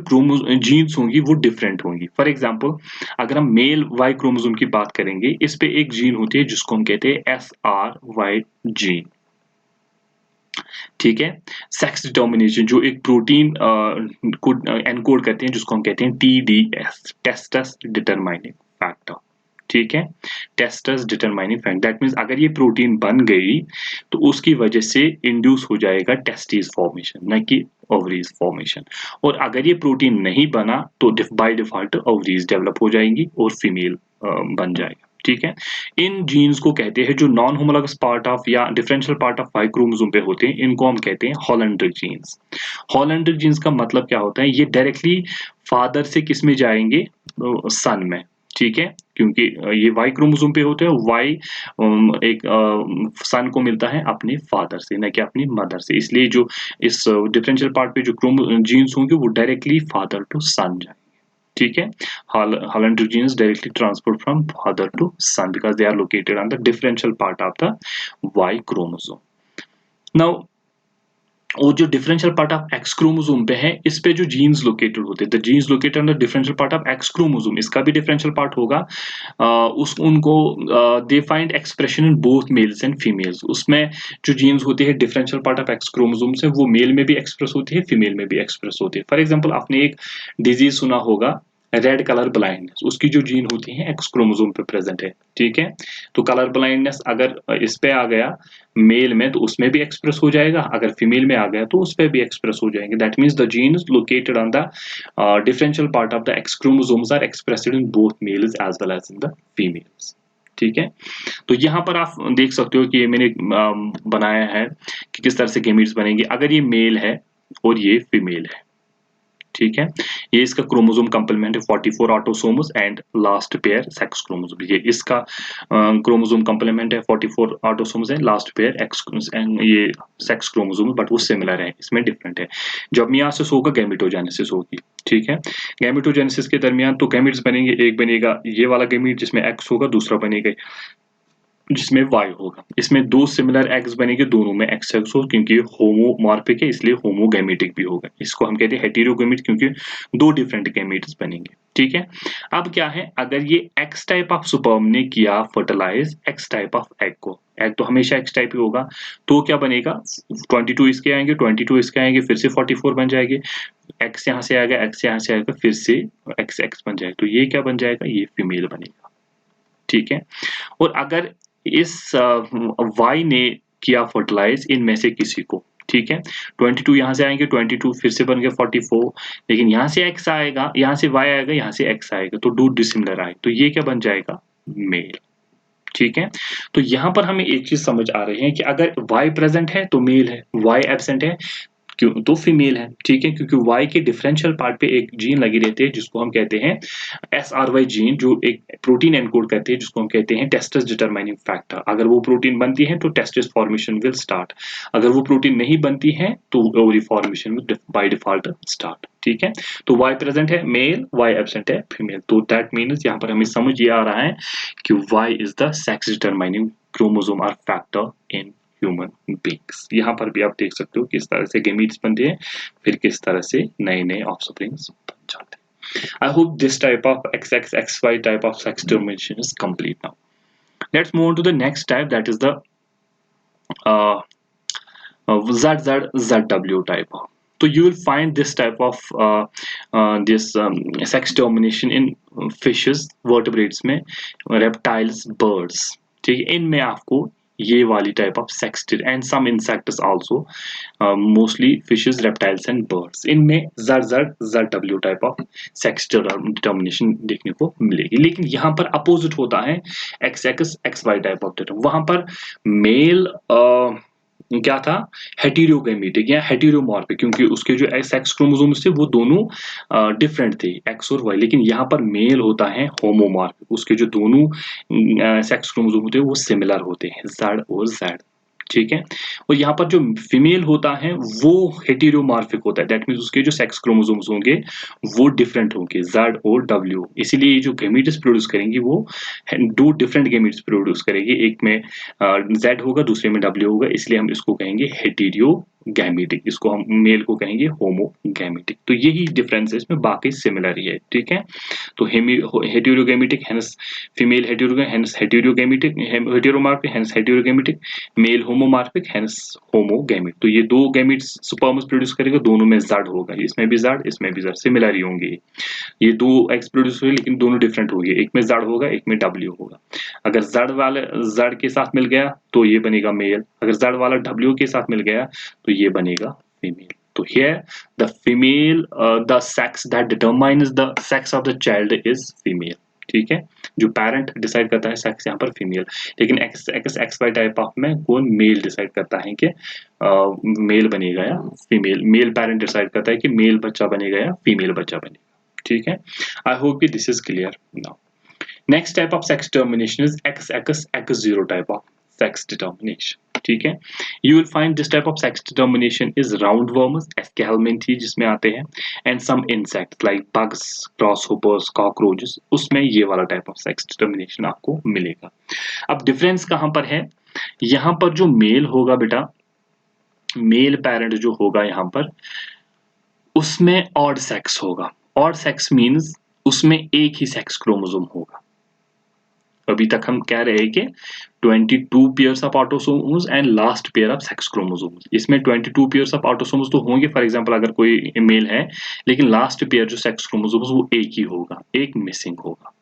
जीन्स होंगी वो डिफरेंट होंगी। फॉर एग्जांपल अगर हम मेल Y क्रोमोसोम की बात करेंगे, इस पे एक जीन होती है जिसको हम कहते हैं SRY जीन, ठीक है। सेक्स डिटर्मिनेशन जो एक प्रोटीन को एनकोड करते हैं जिसको हम कहते हैं TDS, टेस्टस डिटरमाइनिंग फैक्टर, ठीक है। टेस्टस डिटरमाइनिंग फैक्टर, दैट मीन्स अगर ये प्रोटीन बन गई तो उसकी वजह से इंड्यूस हो जाएगा टेस्टिस फॉर्मेशन, न कि ओवरीज फॉर्मेशन। और अगर ये प्रोटीन नहीं बना तो बाय डिफॉल्ट ओवरीज डेवलप हो जाएंगी और फीमेल बन जाएगा, ठीक है। इन जीन्स को कहते हैं जो नॉन होमोलॉगस पार्ट ऑफ या differential part of Y chromosome पे होते हैं, इनको हम कहते हैं हॉलैंडर जीन्स। हॉलैंडर जीन्स का मतलब क्या होता है? ये डायरेक्टली फादर से किस में जाएंगे? सन में, ठीक है। क्योंकि ये Y क्रोमोसोम पे होते हैं, Y एक सन को मिलता है अपने फादर से, न कि अपनी मदर से। इसलिए जो इस डिफरेंशियल पार्ट पे जो जीन्स होंगे वो डायरेक्टली फादर टू सन जाएंगे, ठीक है। Haaland genes directly transferred from father to son because they are located on the differential part of the Y chromosome. Now, और जो differential part of X chromosome पे है, इस पे जो जीन्स लोकेटेड होते हैं, the genes located on the differential part of X chromosome, इसका भी डिफरेंशियल पार्ट होगा। उस उनको they find expression in both males and females. उसमें जो जीन्स होती है differential part of X chromosome से, वो मेल में भी एक्सप्रेस होती है, फीमेल में भी एक्सप्रेस होती है। फॉर एग्जांपल आपने एक डिजीज सुना होगा रेड कलर ब्लाइंडनेस, उसकी जो जीन होती है X क्रोमोसोम पे प्रेजेंट है, ठीक है। तो कलर ब्लाइंडनेस अगर इस पे आ गया मेल में तो उसमें भी एक्सप्रेस हो जाएगा, अगर फीमेल में आ गया तो उस पे भी एक्सप्रेस हो जाएंगे। That means the genes located on the differential part of the X chromosomes are expressed in both males as well as in the females, ठीक है? तो यहाँ पर आप देख सकते हो कि ये मैंने बनाया है कि किस तरह से गैमीट्स बनेंगे अगर ये मेल है और ये फीमेल है। ठीक है? ये इसका क्रोमोसोम कंप्लीमेंट है 44 autosomes and last pair sex chromosome. ये इसका क्रोमोसोम कंप्लीमेंट है 44 ऑटोसोम्स है, लास्ट पेयर एक्स एंड ये सेक्स क्रोमोसोम बट वो सिमिलर है, इसमें डिफरेंट है। जब मियोसिस होगा गैमेटोजेनेसिस होगी। ठीक है? गैमेटोजेनेसिस के दरमियान तो गैमेट्स बनेंगे, एक बनेगा ये वाला गैमीट जिसमें एक्स होगा, दूसरा बनेगा जिसमें वाई होगा। इसमें दो सिमिलर एग्स बनेंगे, दोनों में एक्स एक्स हो क्योंकि ये होमोमॉर्फिक है इसलिए होमोगैमेटिक भी होगा। इसको हम कहते हैं हेटेरोगैमेट क्योंकि दो डिफरेंट गैमेट्स बनेंगे। ठीक है? अब क्या है अगर ये एक्स टाइप ऑफ स्पर्म ने किया fertilize X type of egg को, एग तो हमेशा एक्स टाइप ही होगा, तो क्या बनेगा 22 इसके आएंगे, 22 इसके आएंगे, फिर से 44 बन जाएंगे, एक्स यहाँ से आएगा, एक्स यहाँ से आएगा, फिर से एक्स एक्स बन जाएगा, तो ये क्या बन जाएगा, ये फीमेल बनेगा। ठीक है? और अगर इस वाई ने किया फर्टिलाइज इनमें से किसी को, ठीक है, 22 यहाँ से आएंगे, 22 फिर से बन गया 44, लेकिन यहाँ से एक्स आएगा, यहाँ से वाई आएगा, यहाँ से एक्स आएगा, तो दो डिसिमिलर आए, तो ये क्या बन जाएगा, मेल। ठीक है? तो यहाँ पर हमें एक चीज समझ आ रही है कि अगर वाई प्रेजेंट है तो मेल है, वाई एब्सेंट है क्यों तो फीमेल है। ठीक है? क्योंकि वाई के डिफरेंशियल पार्ट पे एक जीन लगी रहती है जिसको हम कहते हैं एसआरवाई जीन, जो एक प्रोटीन एनकोड करते हैं जिसको हम कहते हैं टेस्टिस डिटरमाइनिंग फैक्टर। अगर वो प्रोटीन बनती है तो टेस्टिस फॉर्मेशन विल स्टार्ट, अगर वो प्रोटीन नहीं बनती है तो ovary formation will by default start. ठीक है? तो वाई प्रेजेंट है मेल, वाई एब्सेंट है फीमेल, तो दैट मीन्स यहाँ पर हमें समझ ये आ रहा है कि Y is the sex determining chromosome और फैक्टर इन ह्यूमन बींग्स। यहाँ पर भी आप देख सकते हो किस तरह से गैमीट्स बनते हैं, फिर किस तरह से नए नए ऑफस्प्रिंग्स बन जाते हैं। I hope this type of XXXY type of sex determination is complete now. Let's move on to the next type, that is the uh, ZZZW type. So you will find this type of this sex domination in fishes, vertebrates में, reptiles, birds. ठीक है? इनमें आपको ये वाली type of sex and some insects also, mostly fishes, reptiles and birds, इनमें ZZZW type of sex determination देखने को मिलेगी। लेकिन यहाँ पर अपोजिट होता है XXXY टाइप ऑफ डिटर्म। वहां पर मेल क्या था, हेटेरोगैमेटिक या हेटेरोमॉर्फिक, क्योंकि उसके जो सेक्स क्रोमोसोम्स थे वो दोनों डिफरेंट थे, एक्स और वाई। लेकिन यहाँ पर मेल होता है होमोमॉर्फिक, उसके जो दोनों सेक्स क्रोमोसोम होते हैं वो सिमिलर होते हैं, जेड और जेड। ठीक है? और यहाँ पर जो फीमेल होता है वो हेटेरोमॉर्फिक होता है, दैट मीन्स उसके जो सेक्स क्रोमोसोम्स होंगे वो डिफरेंट होंगे, जेड और डब्ल्यू। इसीलिए जो गैमीट्स प्रोड्यूस करेंगी वो दो डिफरेंट गैमीट्स प्रोड्यूस करेंगे, एक में जेड होगा, दूसरे में डब्ल्यू होगा, इसलिए हम इसको कहेंगे हेटेरोगैमेटिक, इसको हम मेल को कहेंगे होमोगैमेटिक। तो यही डिफरेंस है इसमें, बाकी सिमिलर ही है। ठीक है? तो heterogametic hence female heterogametic, heteromorphic hence heterogametic, male homomorphic hence homogamete. तो ये दो गैमेट्स स्पर्म्स प्रोड्यूस करेगा, दोनों में जेड होगा, इसमें भी जेड, इसमें भी जेड, सिमिलर ही होंगे। ये दो एक्स प्रोड्यूस हुए लेकिन दोनों डिफरेंट होंगे, एक में जेड होगा, एक में डब्ल्यू होगा। अगर जेड वाले जेड के साथ मिल गया तो ये बनेगा मेल, अगर जेड वाला डब्ल्यू के साथ मिल गया तो ये बनेगा फीमेल। तो here the female the sex that determines the sex of the child is female. ठीक है? जो पेरेंट डिसाइड करता है सेक्स यहाँ पर फीमेल, लेकिन XXXY टाइप ऑफ में कौन मेल डिसाइड करता है कि मेल बनेगा या फीमेल, मेल पेरेंट डिसाइड करता है कि मेल बच्चा बनेगा या फीमेल बच्चा बनेगा। ठीक है? आई होप कि this is clear now. Next type of sex determination is XX0 type of sex determination. ठीक है? You will find this type of sex determination is roundworms, escalmenthes जिसमें आते हैं, and some insects like bugs, grasshoppers, cockroaches, उसमें ये वाला type of sex determination आपको मिलेगा। अब डिफरेंस कहाँ पर है? यहाँ पर जो मेल होगा बेटा, मेल पेरेंट जो होगा यहाँ पर, उसमें ऑड सेक्स होगा। ऑड सेक्स मीन्स उसमें एक ही सेक्स क्रोमोसोम होगा। अभी तक हम कह रहे हैं कि 22 pairs of autosomes and last pair of sex chromosomes, इसमें 22 पेयर्स ऑफ ऑटोसोम्स तो होंगे, फॉर एग्जांपल अगर कोई मेल है, लेकिन लास्ट पेयर जो सेक्स क्रोमोसोम्स वो एक ही होगा, एक मिसिंग होगा।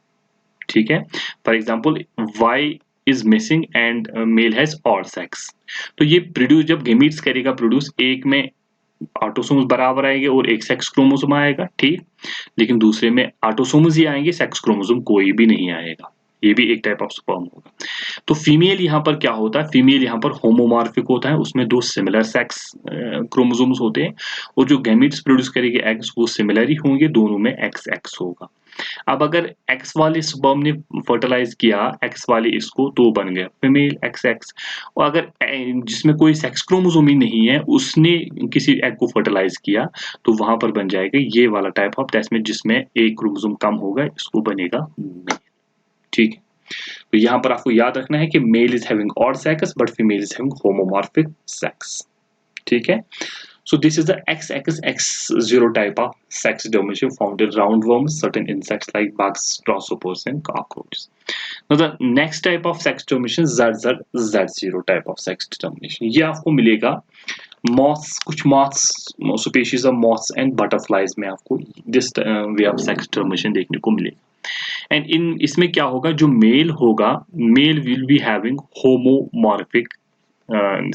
ठीक है? For example Y is missing and male has odd sex, तो ये प्रोड्यूस जब गैमीट्स करेगा प्रोड्यूस, एक में ऑटोसोम्स बराबर आएंगे और एक सेक्स क्रोमोसोम आएगा, ठीक, लेकिन दूसरे में ऑटोसोम्स ही आएंगे, सेक्स क्रोमोसोम कोई भी नहीं आएगा। ये भी एक टाइप ऑफ स्पर्म होगा। तो फीमेल यहाँ पर क्या होता है, फीमेल यहाँ पर होमोमॉर्फिक होता है, उसमें 2 सिमिलर सेक्स क्रोमोसोम्स होते हैं और जो गैमीट्स प्रोड्यूस करेंगे एग्स वो सिमिलर ही होंगे, दोनों में XX होगा। अब अगर एक्स वाले स्पर्म ने फर्टिलाइज किया एक्स वाले इसको तो बन गया फीमेल XX, और अगर जिसमें कोई सेक्स क्रोमोसोम ही नहीं है उसने किसी एग को फर्टिलाइज किया तो वहां पर बन जाएगा ये वाला टाइप ऑफ टेस्ट में जिसमें एक क्रोमोसोम कम होगा, इसको बनेगा मेल। ठीक है, तो यहाँ पर आपको याद रखना है कि male is having odd sex but female is having homomorphic sex. ठीक है, so this is the XX0 type of sex domination found in roundworms, certain insects like bugs, grasshoppers, and cockroaches. Now the next type of sex domination Z0 type of sex determination. ये आपको मिलेगा moths, कुछ moths, species of moths and butterflies में आपको this way of sex determination देखने को मिलेगा। And in इसमें क्या होगा, जो मेल होगा, mail will be having homomorphic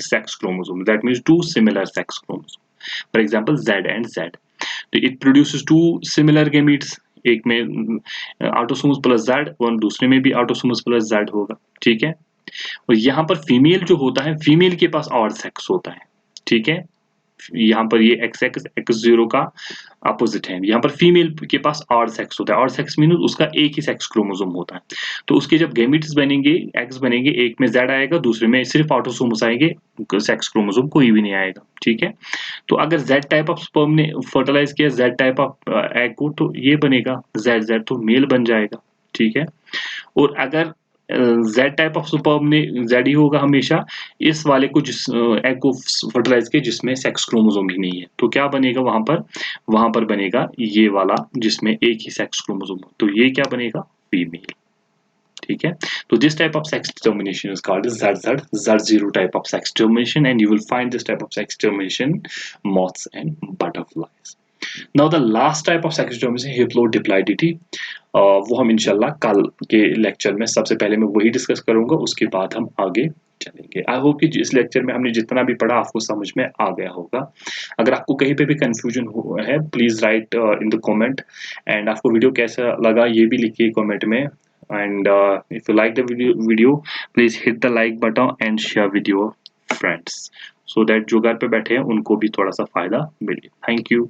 sex chromosome. That means 2 similar sex chromosomes. For example, Z and Z. It produces 2 similar gametes. एक में ऑटोसोमस प्लस Z और दूसरे में भी ऑटोसोमस प्लस Z होगा। ठीक है, और यहाँ पर फीमेल जो होता है, फीमेल के पास ऑड सेक्स होता है। ठीक है, यहाँ पर ये XX0 का अपोजिट है, यहाँ पर फीमेल के पास ऑड सेक्स होता है। ऑड सेक्स मीन उसका एक ही सेक्स क्रोमोसोम होता है, तो उसके जब गैमीट्स बनेंगे, एग्स बनेंगे, एक में Z आएगा, दूसरे में सिर्फ ऑटोसोमस आएंगे, सेक्स क्रोमोसोम कोई भी नहीं आएगा। ठीक है, तो अगर Z टाइप ऑफ स्पर्म ने फर्टिलाइज किया Z टाइप ऑफ एग को तो ये बनेगा Z, तो मेल बन जाएगा। ठीक है, और अगर Z टाइप ऑफ स्पर्म ने Z ही होगा हमेशा, इस वाले को जिस एग को फर्टिलाइज किया जिसमें सेक्स क्रोमोसोम ही नहीं है, तो क्या बनेगा वहां पर बनेगा ये वाला जिसमें एक ही सेक्स क्रोमोसोम हो, तो ये क्या बनेगा, फीमेल। ठीक है, तो this type of sex determination is called Z0 type of sex determination, and you will find this type of sex determination moths and butterflies. Now the last type of sex determination है haplodiplidity, वो हम इंशाल्लाह कल के lecture में सबसे पहले मैं वही डिस्कस करूंगा, उसके बाद हम आगे चलेंगे। आई होप कि इस लेक्चर में हमने जितना भी पढ़ा आपको समझ में आ गया होगा। अगर आपको कहीं पे भी कंफ्यूजन है please right in the comment, and आपको वीडियो कैसा लगा ये भी लिखिए कमेंट में, and if you like the video please hit the like button and share with your friends, so that जो घर पे बैठे हैं उनको भी थोड़ा सा फायदा मिले। Thank you.